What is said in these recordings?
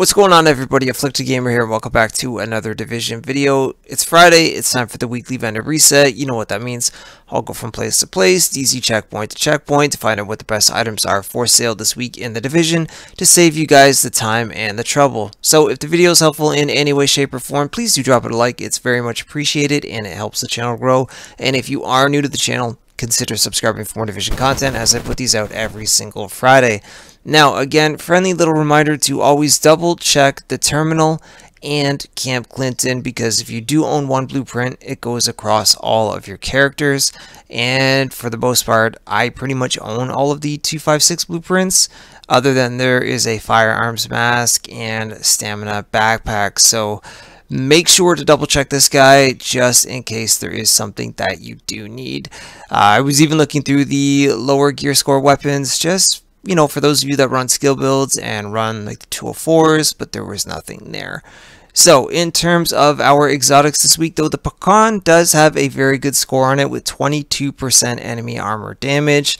What's going on, everybody? Afflicted Gamer here, and welcome back to another Division video. It's Friday, it's time for the weekly vendor reset. You know what that means. I'll go from place to place, DZ checkpoint to checkpoint to find out what the best items are for sale this week in the Division to save you guys the time and the trouble. So if the video is helpful in any way, shape, or form, please do drop it a like. It's very much appreciated and it helps the channel grow. And if you are new to the channel, consider subscribing for more Division content as I put these out every single Friday. Now, again, friendly little reminder to always double check the terminal and Camp Clinton, because if you do own one blueprint, it goes across all of your characters. And for the most part, I pretty much own all of the 256 blueprints, other than there is a firearms mask and stamina backpack. So make sure to double check this guy just in case there is something that you do need. I was even looking through the lower gear score weapons, just, you know, for those of you that run skill builds and run like the 204s, but there was nothing there. So in terms of our exotics this week, though, the pecan does have a very good score on it with 22% enemy armor damage.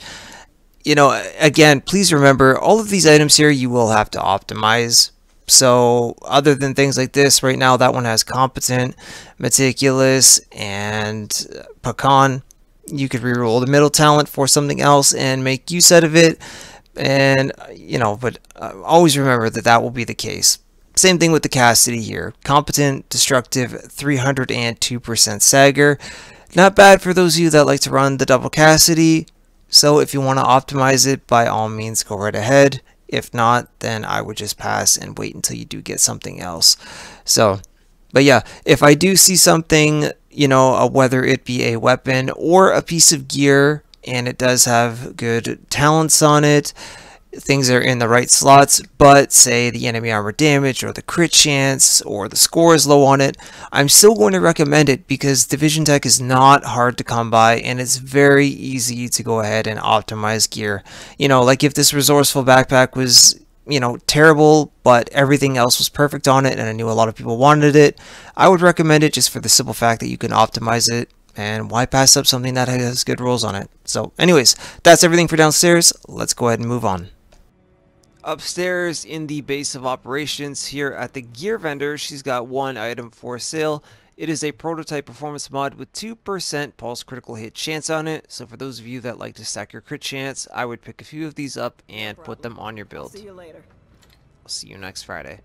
You know, again, please remember, all of these items here you will have to optimize. So other than things like this, right now that one has competent, meticulous, and pecan. You could reroll the middle talent for something else and make use out of it. And, you know, but always remember that that will be the case. Same thing with the Cassidy here. Competent, destructive, 302% Sagger. Not bad for those of you that like to run the double Cassidy. So if you want to optimize it, by all means, go right ahead. If not, then I would just pass and wait until you do get something else. So, but yeah, if I do see something, you know, whether it be a weapon or a piece of gear, and it does have good talents on it, things are in the right slots, but say the enemy armor damage or the crit chance or the score is low on it, I'm still going to recommend it because Division Tech is not hard to come by and it's very easy to go ahead and optimize gear. You know, like if this resourceful backpack was, you know, terrible, but everything else was perfect on it and I knew a lot of people wanted it, I would recommend it just for the simple fact that you can optimize it. And why pass up something that has good rolls on it? So anyways, that's everything for downstairs. Let's go ahead and move on. Upstairs in the base of operations here at the gear vendor, she's got one item for sale. It is a prototype performance mod with 2% pulse critical hit chance on it. So for those of you that like to stack your crit chance, I would pick a few of these up and put them on your build. See you later. I'll see you next Friday.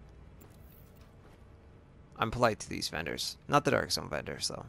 I'm polite to these vendors. Not the Dark Zone vendors, though.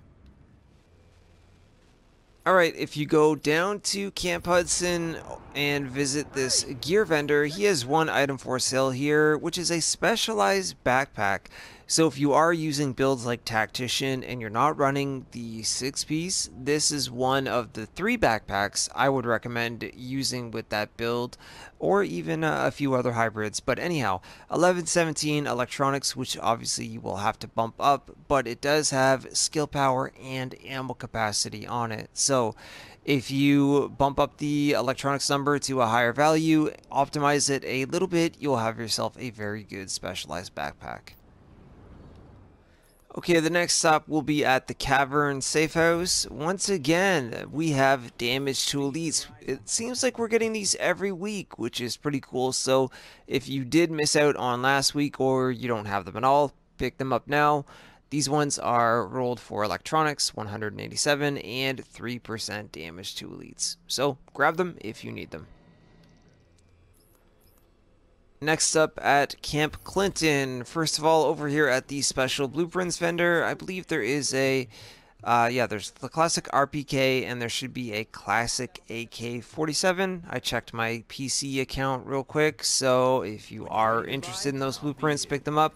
Alright, if you go down to Camp Hudson and visit this gear vendor, he has one item for sale here, which is a specialized backpack. So if you are using builds like Tactician and you're not running the 6-piece, this is one of the 3 backpacks I would recommend using with that build, or even a few other hybrids. But anyhow, 1117 electronics, which obviously you will have to bump up, but it does have skill power and ammo capacity on it. So if you bump up the electronics number to a higher value, optimize it a little bit, you'll have yourself a very good specialized backpack. Okay, the next stop will be at the Cavern Safe House. Once again, we have Damage to Elites. It seems like we're getting these every week, which is pretty cool. So if you did miss out on last week or you don't have them at all, pick them up now. These ones are rolled for electronics, 187, and 3% damage to elites. So grab them if you need them. Next up at Camp Clinton. First of all, over here at the special blueprints vendor, I believe there is a, there's the classic RPK and there should be a classic AK-47. I checked my PC account real quick, so if you are interested in those blueprints, pick them up.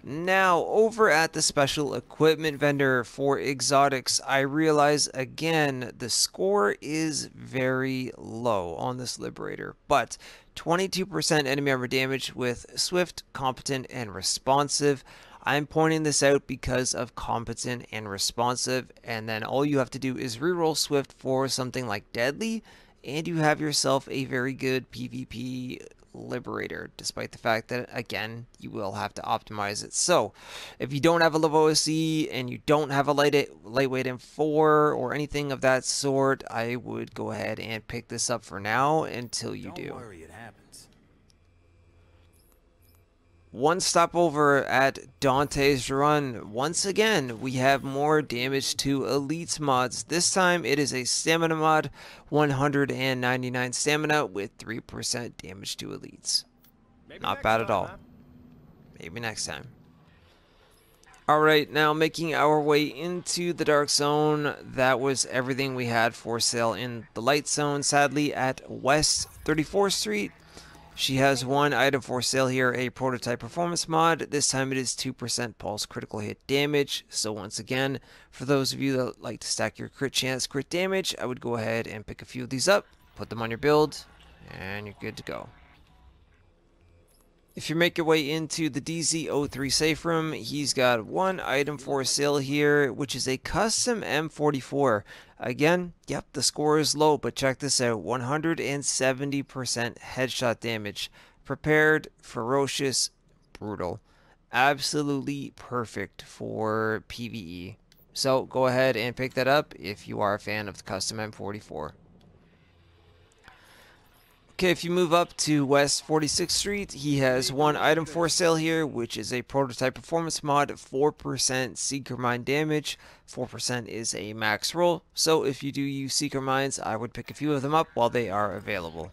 Now, over at the special equipment vendor for exotics, I realize again the score is very low on this Liberator, but 22% enemy armor damage with swift, competent, and responsive. I'm pointing this out because of competent and responsive, and then all you have to do is reroll swift for something like deadly, and you have yourself a very good PvP Liberator, despite the fact that, again, you will have to optimize it. So if you don't have a low OSE and you don't have a lightweight M4 or anything of that sort, I would go ahead and pick this up for now until you do. Don't worry, it happens. One stop over at Dante's Run. Once again, we have more Damage to Elites mods. This time it is a stamina mod, 199 stamina with 3% damage to elites. Not bad at all. Maybe next time. Alright, now making our way into the Dark Zone. That was everything we had for sale in the Light Zone. Sadly, at West 34th Street, she has one item for sale here, a prototype performance mod. This time it is 2% pulse critical hit damage. So once again, for those of you that like to stack your crit chance, crit damage, I would go ahead and pick a few of these up, put them on your build, and you're good to go. If you make your way into the DZ03 safe room, he's got one item for sale here, which is a custom M44. Again, yep, the score is low, but check this out, 170% headshot damage. Prepared, ferocious, brutal. Absolutely perfect for PvE. So go ahead and pick that up if you are a fan of the custom M44. Okay, if you move up to West 46th Street, he has one item for sale here, which is a prototype performance mod, 4% Seeker Mine damage. 4% is a max roll, so if you do use Seeker Mines, I would pick a few of them up while they are available.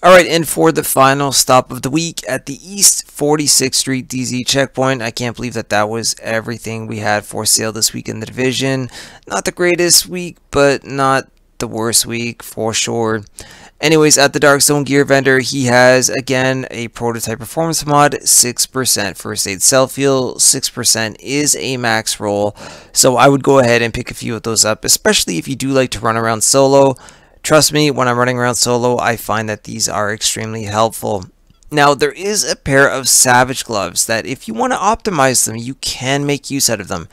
Alright, and for the final stop of the week at the East 46th Street DZ checkpoint. I can't believe that that was everything we had for sale this week in the division. Not the greatest week, but not the worst week for sure. Anyways, at the Dark Zone gear vendor, he has again a prototype performance mod, 6% first aid self heal, 6% is a max roll. So I would go ahead and pick a few of those up, especially if you do like to run around solo. Trust me, when I'm running around solo, I find that these are extremely helpful. Now, there is a pair of Savage gloves that if you want to optimize them, you can make use out of them.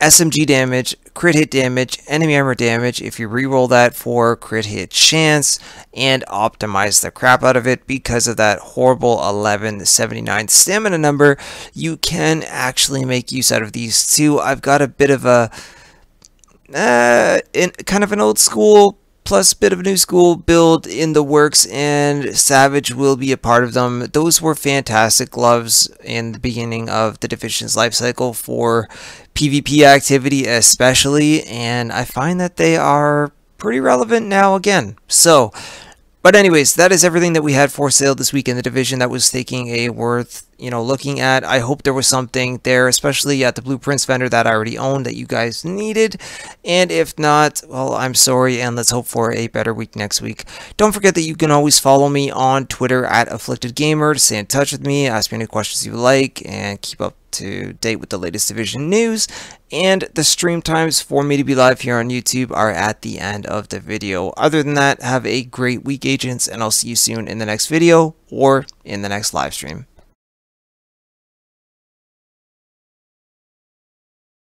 SMG damage, crit hit damage, enemy armor damage, if you reroll that for crit hit chance, and optimize the crap out of it because of that horrible 1179 stamina number, you can actually make use out of these too. I've got a bit of a, kind of an old school plus bit of a new school build in the works, and Savage will be a part of them. Those were fantastic gloves in the beginning of the division's life cycle for PvP activity especially, and I find that they are pretty relevant now again. So, but anyways, that is everything that we had for sale this week in the division that was taking a worth, looking at. I hope there was something there, especially at the blueprints vendor that I already owned that you guys needed. And if not, well, I'm sorry, and let's hope for a better week next week. Don't forget that you can always follow me on Twitter at Afflicted Gamer to stay in touch with me, ask me any questions you like, and keep up to date with the latest division news. And the stream times for me to be live here on YouTube are at the end of the video. Other than that, have a great week, agents, and I'll see you soon in the next video or in the next live stream.